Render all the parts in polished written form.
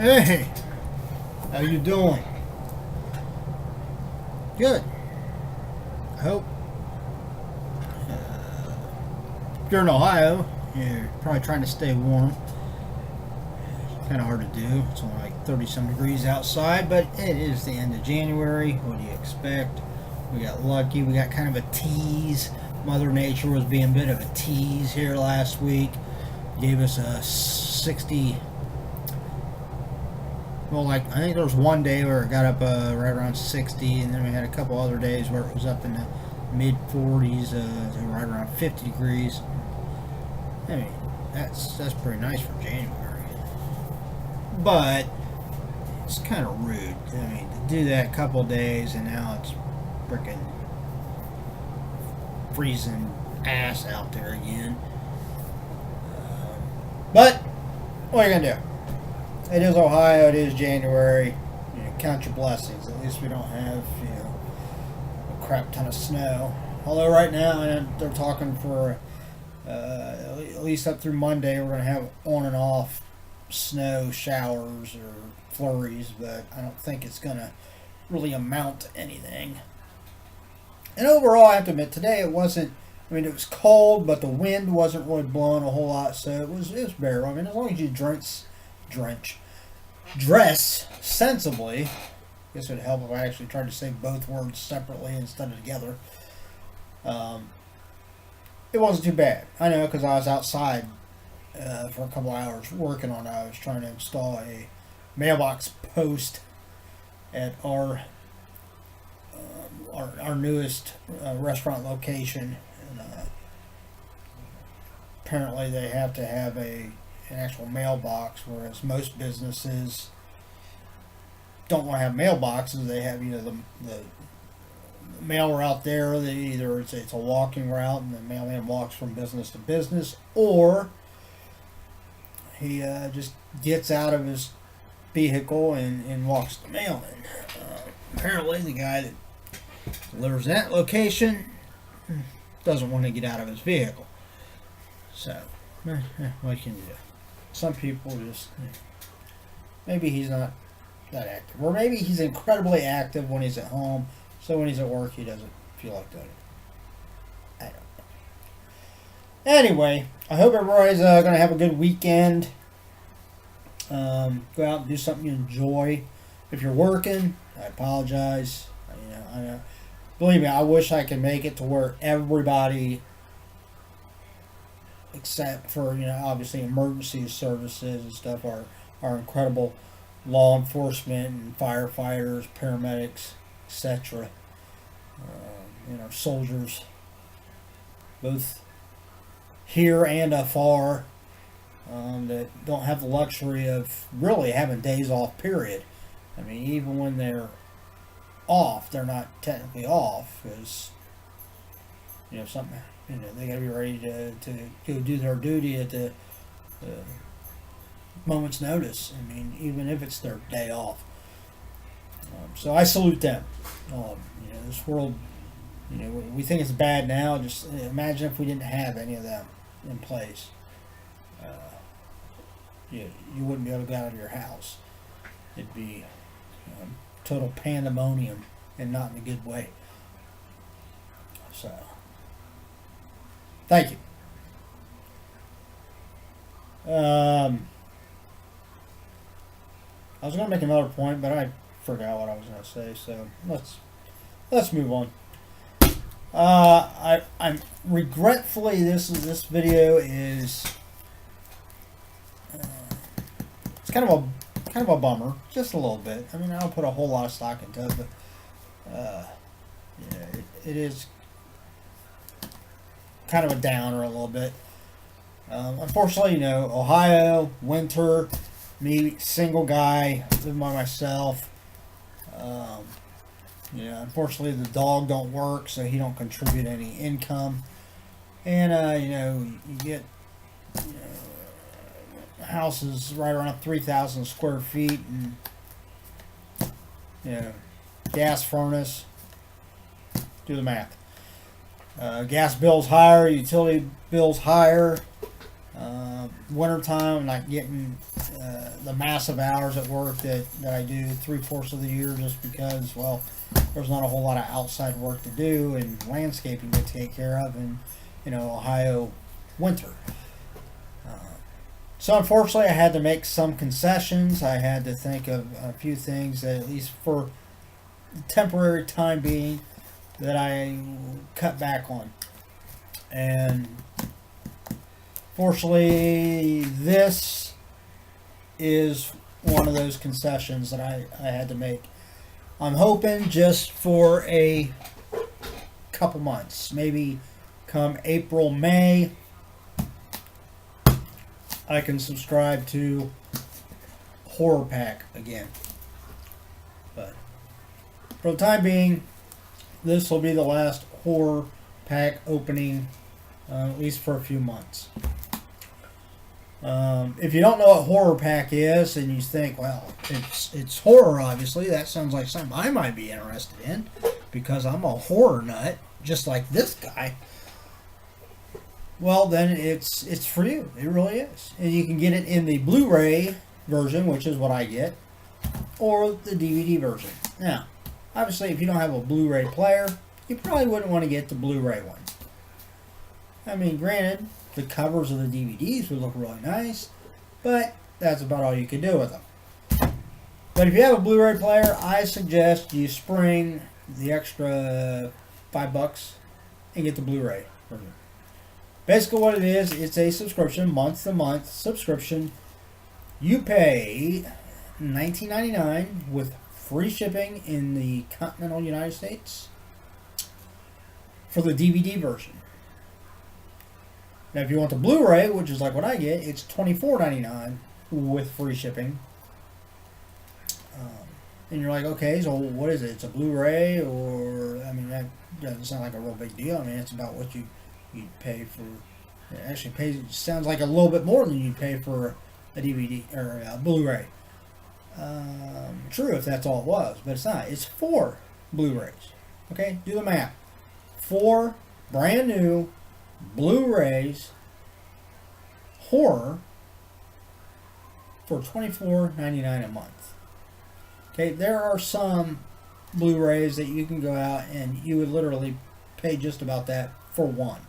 Hey, how you doing? Good. I hope. If you're in Ohio, you're probably trying to stay warm. Kind of hard to do. It's only like 30 some degrees outside, but it is the end of January. What do you expect? We got lucky. We got kind of a tease. Mother Nature was being a bit of a tease here last week. Gave us a 60. Well, like, I think there was one day where it got up right around 60, and then we had a couple other days where it was up in the mid 40s, to right around 50 degrees. I mean, that's pretty nice for January. But it's kind of rude. I mean, to do that a couple days and now it's freaking freezing ass out there again. But what are you gonna do? It is Ohio. It is January. You know, count your blessings. At least we don't have a crap ton of snow. Although right now they're talking for at least up through Monday we're gonna have on and off snow showers or flurries, but I don't think it's gonna really amount to anything. And overall, I have to admit, today it wasn't. I mean, it was cold, but the wind wasn't really blowing a whole lot, so it was bearable. I mean, as long as you dress sensibly. I guess it would help if I actually tried to say both words separately instead of together. It wasn't too bad. I know, because I was outside for a couple hours working on it. I was trying to install a mailbox post at our newest restaurant location. And, apparently they have to have an actual mailbox, whereas most businesses don't want to have mailboxes. They have the mail route there. They either it's a walking route and the mailman walks from business to business, or he just gets out of his vehicle and walks the mail in. Apparently the guy that delivers that location doesn't want to get out of his vehicle. So, what can you do? Some people just, maybe he's not that active. Or maybe he's incredibly active when he's at home, so when he's at work he doesn't feel like doing it. I don't know. Anyway, I hope everybody's going to have a good weekend. Go out and do something you enjoy. If you're working, I apologize. I know. Believe me, I wish I could make it to where everybody, except for obviously emergency services and stuff, are incredible law enforcement and firefighters, paramedics, etc. Soldiers, both here and afar, that don't have the luxury of really having days off, period. I mean, even when they're off, they're not technically off, because something, they got to be ready to go do their duty at the moment's notice. I mean, even if it's their day off. So I salute them. This world, we think it's bad now. Just imagine if we didn't have any of them in place. You wouldn't be able to go out of your house. It'd be total pandemonium, and not in a good way. So, thank you. I was going to make another point, but I forgot what I was going to say. So let's move on. I'm regretfully this video is it's kind of a bummer, just a little bit. I mean, I don't put a whole lot of stock into it, but it is kind of a downer a little bit. Unfortunately, Ohio, winter, me, single guy, living by myself. Unfortunately, the dog don't work, so he don't contribute any income. And, you get houses right around 3,000 square feet, and gas furnace. Do the math. Gas bills higher, utility bills higher. Wintertime, I'm not getting the massive hours at work that I do 3/4 of the year, just because, well, there's not a whole lot of outside work to do and landscaping to take care of in, Ohio winter. So unfortunately, I had to make some concessions. I had to think of a few things that, at least for the temporary time being, that I cut back on. And fortunately, this is one of those concessions that I had to make. I'm hoping just for a couple months, maybe come April, May, I can subscribe to Horrorpack again. But for the time being, this will be the last Horrorpack opening, at least for a few months. If you don't know what Horrorpack is, and you think, well, it's horror, obviously, that sounds like something I might be interested in, because I'm a horror nut, just like this guy. Well, then it's for you. It really is. And you can get it in the Blu-ray version, which is what I get, or the DVD version. Now, obviously, if you don't have a Blu-ray player, you probably wouldn't want to get the Blu-ray one. I mean, granted, the covers of the DVDs would look really nice, but that's about all you can do with them. But if you have a Blu-ray player, I suggest you spring the extra $5 and get the Blu-ray version. Basically what it is, it's a subscription, month-to-month subscription. You pay $19.99 with free shipping in the continental United States for the DVD version. Now if you want the Blu-ray, which is like what I get, it's $24.99 with free shipping. And you're like, okay, so what is it? It's a Blu-ray, or, I mean, that doesn't sound like a real big deal. I mean, it's about what you'd pay for. It actually sounds like a little bit more than you'd pay for a DVD or a Blu-ray. True, if that's all it was, but it's not. It's 4 Blu-rays. Okay, do the math. 4 brand new Blu-rays, horror, for $24.99 a month. Okay, there are some Blu-rays that you can go out and you would literally pay just about that for one.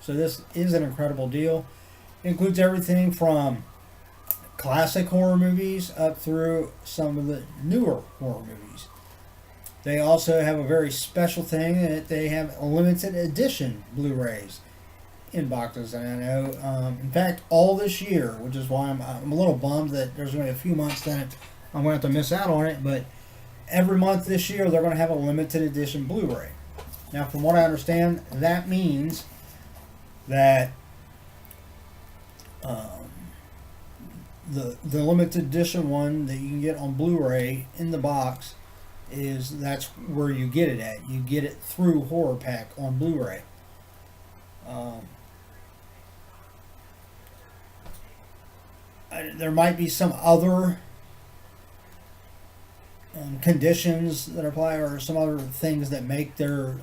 So this is an incredible deal. It includes everything from classic horror movies up through some of the newer horror movies. They also have a very special thing that they have limited edition Blu-rays in boxes. And I know, in fact, all this year, which is why I'm a little bummed that there's only a few months that I'm going to have to miss out on it, but every month this year they're going to have a limited edition Blu-ray. Now, from what I understand, that means that the limited edition one that you can get on Blu-ray in the box that's where you get it at. You get it through Horrorpack on Blu-ray. There might be some other conditions that apply, or some other things that make their,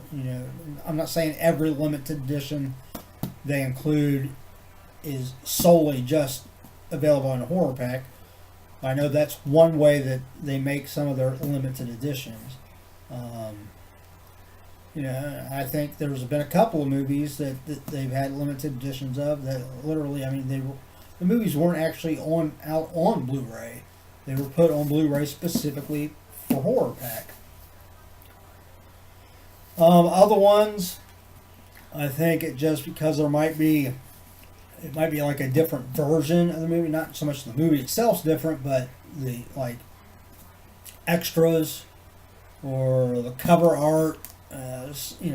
I'm not saying every limited edition they include is solely just available in a Horrorpack. I know that's one way that they make some of their limited editions. I think there's been a couple of movies that they've had limited editions of that literally, I mean, the movies weren't actually out on Blu-ray. They were put on Blu-ray specifically for Horrorpack. Other ones, I think it just because it might be like a different version of the movie. Not so much the movie itself's different, but the extras or the cover art,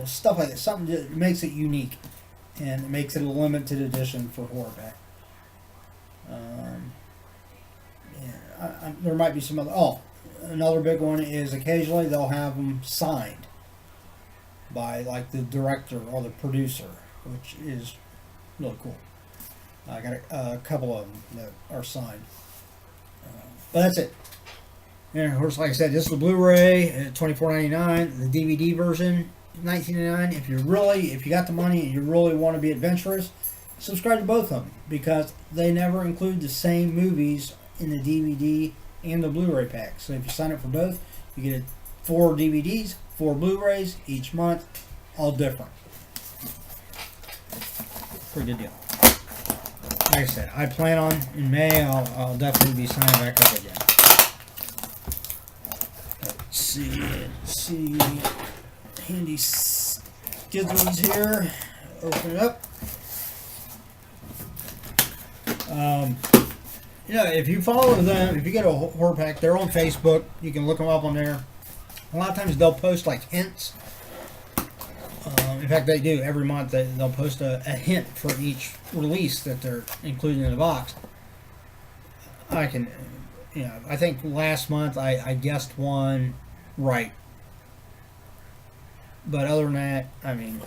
stuff like that. Something that makes it unique and it makes it a limited edition for Horrorpack. There might be some other. Another big one is occasionally they'll have them signed by like the director or the producer, which is really cool. I got a couple of them that are signed. But that's it. And of course, like I said, this is the Blu-ray at $24.99. The DVD version, $19.99. If you got the money and you really want to be adventurous, subscribe to both of them because they never include the same movies in the DVD and the Blu-ray pack. So if you sign up for both, you get 4 DVDs, 4 Blu-rays each month, all different. Pretty good deal. Like I said, I plan on in May. I'll definitely be signing back up again. Let's see, handy skizzles here. Open it up. You know, if you follow them, if you go to Horrorpack, they're on Facebook. You can look them up on there. A lot of times they'll post like hints. In fact, they do every month. They'll post a hint for each release that they're including in the box. I can, you know, I think last month I guessed one right. But other than that, I mean,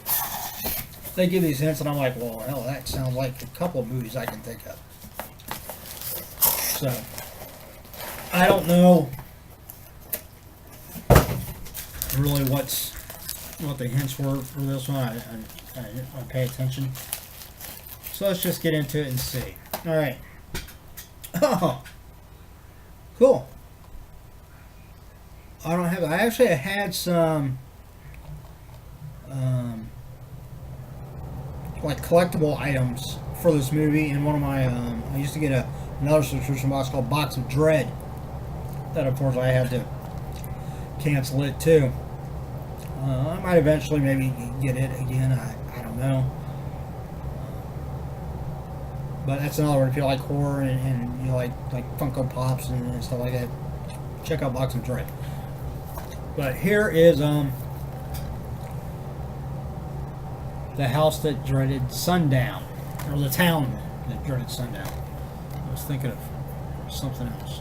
they give these hints, and I'm like, well, hell, that sounds like a couple of movies I can think of. So, I don't know really what the hints were for this one. I didn't pay attention. So let's just get into it and see. All right. Oh, cool. I don't have. I actually had some like collectible items for this movie in one of my. I used to get another subscription box called Box of Dread. That unfortunately I had to cancel it too. I might eventually maybe get it again. I don't know. But that's another one. If you like horror and you like Funko Pops and stuff like that, check out Box of Dread. But here is the house that dreaded sundown, or the town that dreaded sundown. I was thinking of something else.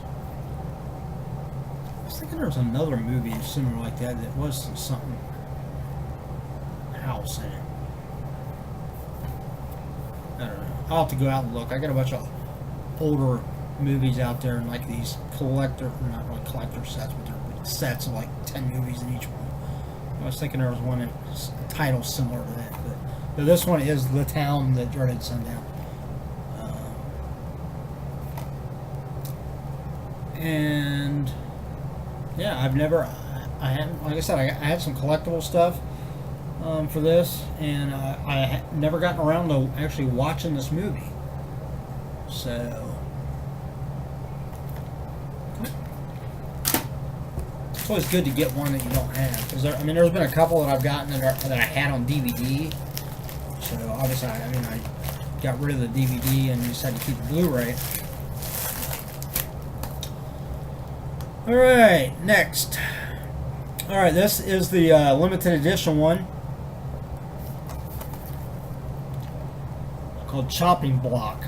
I was thinking there was another movie similar like that that was something house in it. I don't know. I'll have to go out and look. I got a bunch of older movies out there and like these not really collector sets, but they're sets of like 10 movies in each one. I was thinking there was one that was a title similar to that, but this one is The Town That Dreaded Sundown. And yeah, I hadn't, like I said, I had some collectible stuff for this, and I had never gotten around to actually watching this movie. So it's always good to get one that you don't have, because I mean, there's been a couple that I've gotten that I had on DVD. So obviously, I got rid of the DVD and decided to keep the Blu-ray. Alright, next. Alright, this is the limited edition one called Chopping Block.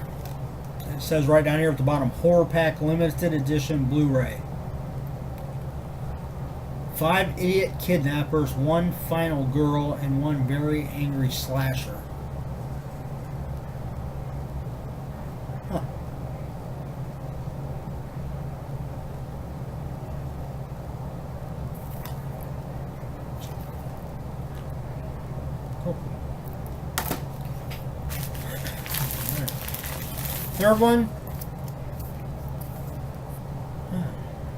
It says right down here at the bottom, Horrorpack Limited Edition Blu-ray. 5 idiot kidnappers, 1 final girl, and 1 very angry slasher. Huh. Cool. Right. Third one.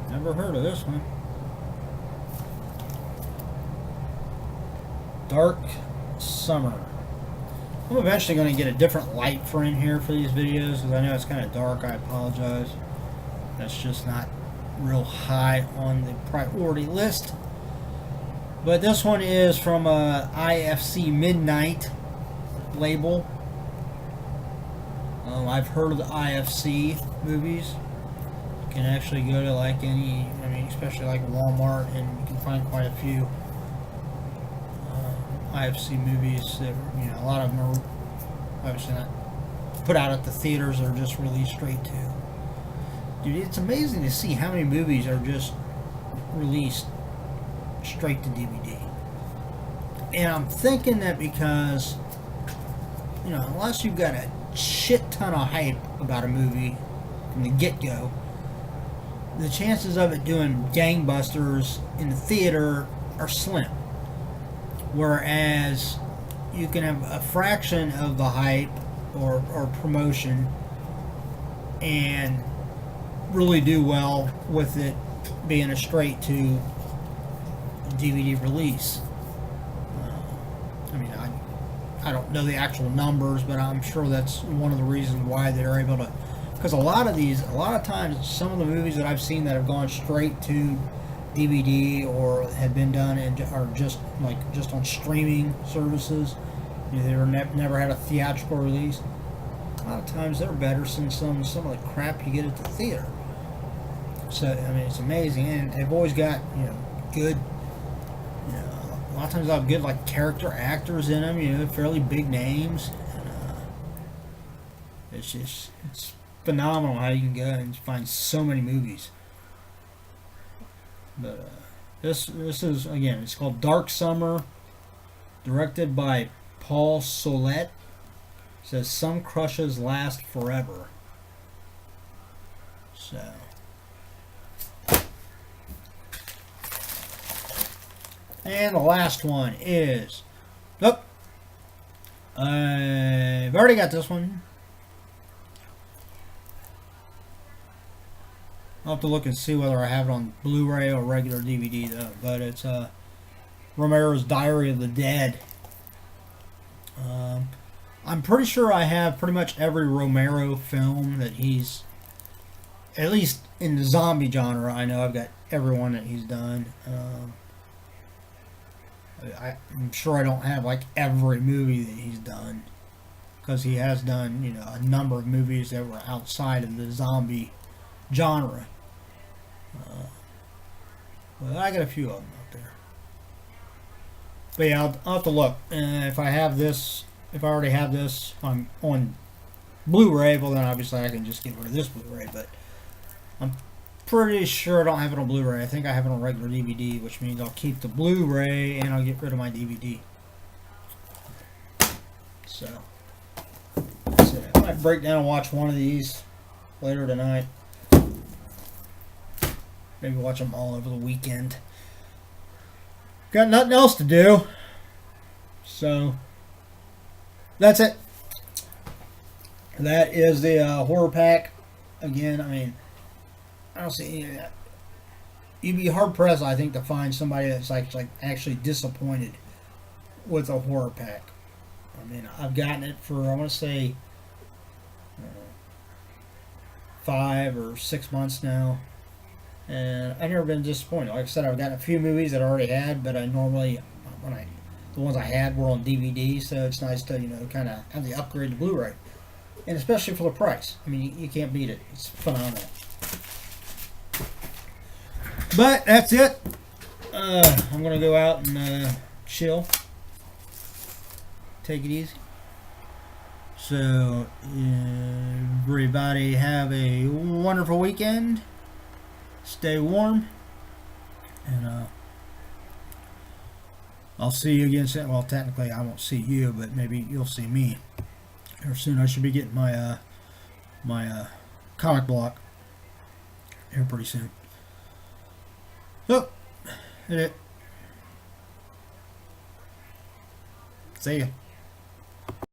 Never heard of this one. Dark Summer. I'm eventually going to get a different light for in here for these videos, because I know it's kind of dark. I apologize. That's just not real high on the priority list. But this one is from IFC Midnight label. I've heard of the IFC movies. You can actually go to like any, I mean, especially like Walmart, and you can find quite a few IFC movies that, you know, a lot of them are obviously not put out at the theaters or just released straight to. Dude, it's amazing to see how many movies are just released straight to DVD. And I'm thinking that because, you know, unless you've got a shit ton of hype about a movie from the get-go, the chances of it doing gangbusters in the theater are slim. Whereas you can have a fraction of the hype or promotion and really do well with it being a straight to DVD release. I mean, I don't know the actual numbers, but I'm sure that's one of the reasons why they're able to. Because a lot of times, some of the movies that I've seen that have gone straight to DVD or have been done and are just on streaming services, they're never had a theatrical release. A lot of times they're better than some of the crap you get at the theater. So I mean, it's amazing, and they've always got good. A lot of times I'll have good character actors in them. Fairly big names. And, it's phenomenal how you can go and find so many movies. But this is, again, it's called Dark Summer, directed by Paul Solet. It says some crushes last forever. So and the last one is I've already got this one. I'll have to look and see whether I have it on Blu-ray or regular DVD though. But it's Romero's Diary of the Dead. I'm pretty sure I have pretty much every Romero film that he's, at least in the zombie genre. I know I've got every one that he's done. I'm sure I don't have every movie that he's done, because he has done a number of movies that were outside of the zombie genre. Well, I got a few of them out there. But yeah, I'll have to look. If I have this, if I already have this on Blu-ray, well then obviously I can just get rid of this Blu-ray. But I'm pretty sure I don't have it on Blu-ray. I think I have it on regular DVD, which means I'll keep the Blu-ray and I'll get rid of my DVD. So that's it. I might break down and watch one of these later tonight. Maybe watch them all over the weekend. Got nothing else to do. So that's it. That is the Horrorpack. Again, I mean, I don't see any of that. You'd be hard pressed, I think, to find somebody that's actually disappointed with a Horrorpack. I mean, I've gotten it for, I want to say, 5 or 6 months now, and I've never been disappointed. Like I said, I've gotten a few movies that I already had, but I normally, the ones I had were on DVD, so it's nice to kind of have the upgrade to Blu-ray, and especially for the price. I mean, you can't beat it. It's phenomenal. But that's it. I'm gonna go out and chill, take it easy. So everybody have a wonderful weekend. Stay warm, and I'll see you again soon. Well, technically I won't see you, but maybe you'll see me here soon. I should be getting my my comic block here pretty soon. So, hit it. See ya.